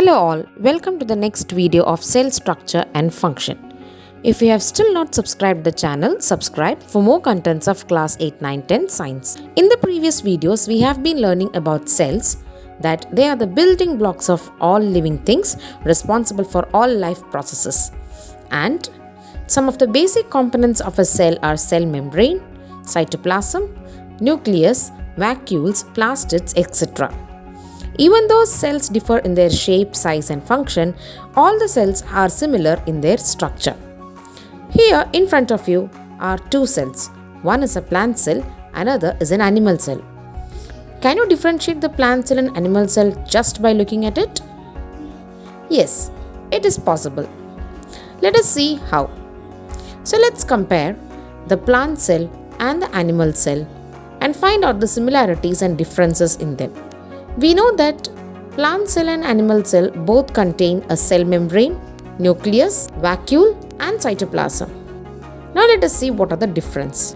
Hello all, welcome to the next video of cell structure and function. If you have still not subscribed the channel, subscribe for more contents of class 8, 9, 10 science. In the previous videos, we have been learning about cells, that they are the building blocks of all living things responsible for all life processes. And some of the basic components of a cell are cell membrane, cytoplasm, nucleus, vacuoles, plastids, etc. Even though cells differ in their shape, size and function, all the cells are similar in their structure. Here in front of you are two cells. One is a plant cell, another is an animal cell. Can you differentiate the plant cell and animal cell just by looking at it? Yes, it is possible. Let us see how. So let's compare the plant cell and the animal cell and find out the similarities and differences in them. We know that plant cell and animal cell both contain a cell membrane, nucleus, vacuole and cytoplasm. Now let us see what are the difference.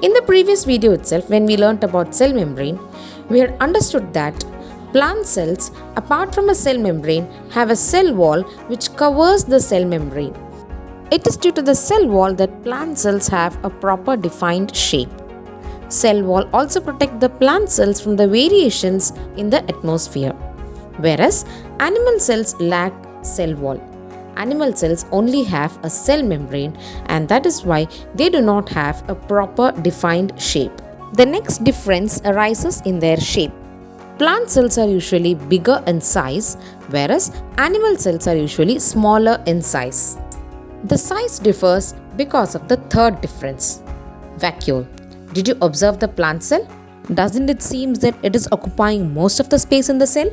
In the previous video itself, when we learnt about cell membrane, we had understood that plant cells, apart from a cell membrane, have a cell wall which covers the cell membrane. It is due to the cell wall that plant cells have a proper defined shape. Cell wall also protect the plant cells from the variations in the atmosphere, whereas animal cells lack cell wall. Animal cells only have a cell membrane, and that is why they do not have a proper defined shape. The next difference arises in their shape. Plant cells are usually bigger in size, whereas animal cells are usually smaller in size. The size differs because of the third difference, vacuole. Did you observe the plant cell? Doesn't it seem that it is occupying most of the space in the cell?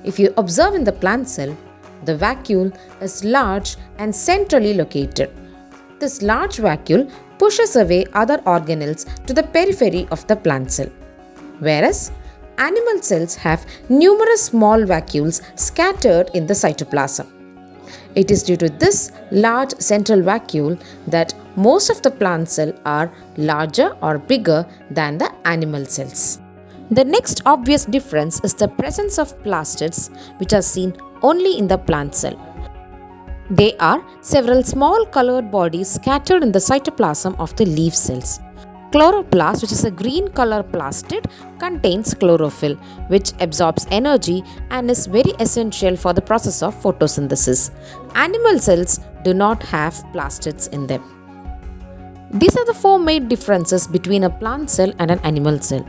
If you observe in the plant cell, the vacuole is large and centrally located. This large vacuole pushes away other organelles to the periphery of the plant cell, whereas animal cells have numerous small vacuoles scattered in the cytoplasm. It is due to this large central vacuole that most of the plant cells are larger or bigger than the animal cells. The next obvious difference is the presence of plastids, which are seen only in the plant cell. They are several small colored bodies scattered in the cytoplasm of the leaf cells. Chloroplast, which is a green color plastid, contains chlorophyll, which absorbs energy and is very essential for the process of photosynthesis. Animal cells do not have plastids in them. These are the four main differences between a plant cell and an animal cell.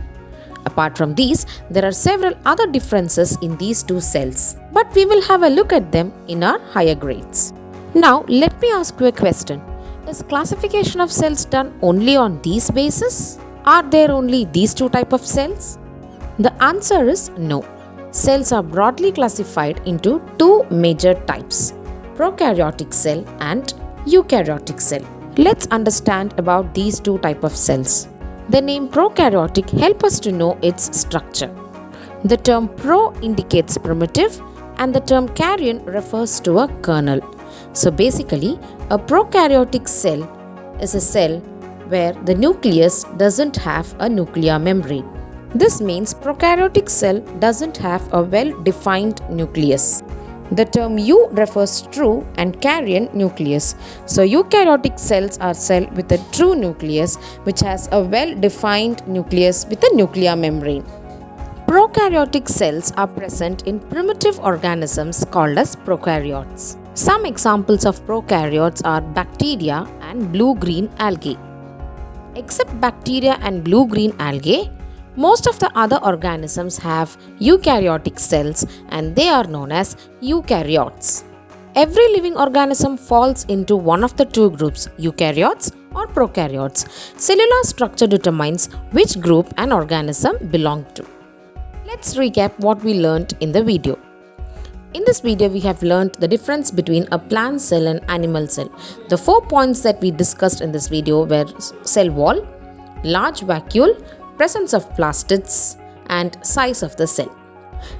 Apart from these, there are several other differences in these two cells, but we will have a look at them in our higher grades. Now, let me ask you a question. Is classification of cells done only on these bases? Are there only these two types of cells? The answer is no. Cells are broadly classified into two major types, prokaryotic cell and eukaryotic cell. Let's understand about these two types of cells. The name prokaryotic helps us to know its structure. The term pro indicates primitive and the term karyon refers to a kernel. So basically, a prokaryotic cell is a cell where the nucleus doesn't have a nuclear membrane. This means prokaryotic cell doesn't have a well-defined nucleus. The term eu refers to true and karyon nucleus. So eukaryotic cells are cells with a true nucleus which has a well-defined nucleus with a nuclear membrane. Prokaryotic cells are present in primitive organisms called as prokaryotes. Some examples of prokaryotes are bacteria and blue-green algae. Except bacteria and blue-green algae, most of the other organisms have eukaryotic cells and they are known as eukaryotes. Every living organism falls into one of the two groups, eukaryotes or prokaryotes. Cellular structure determines which group an organism belongs to. Let's recap what we learned in the video. In this video, we have learned the difference between a plant cell and animal cell. The 4 points that we discussed in this video were cell wall, large vacuole, presence of plastids, and size of the cell.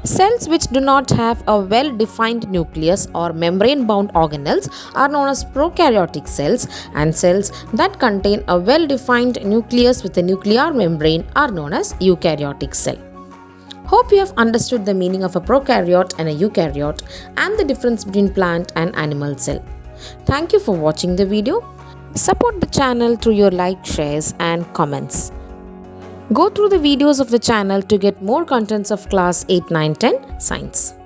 Cells which do not have a well-defined nucleus or membrane-bound organelles are known as prokaryotic cells, and cells that contain a well-defined nucleus with a nuclear membrane are known as eukaryotic cell. Hope you have understood the meaning of a prokaryote and a eukaryote and the difference between plant and animal cell. Thank you for watching the video. Support the channel through your likes, shares and comments. Go through the videos of the channel to get more contents of class 8, 9, 10 science.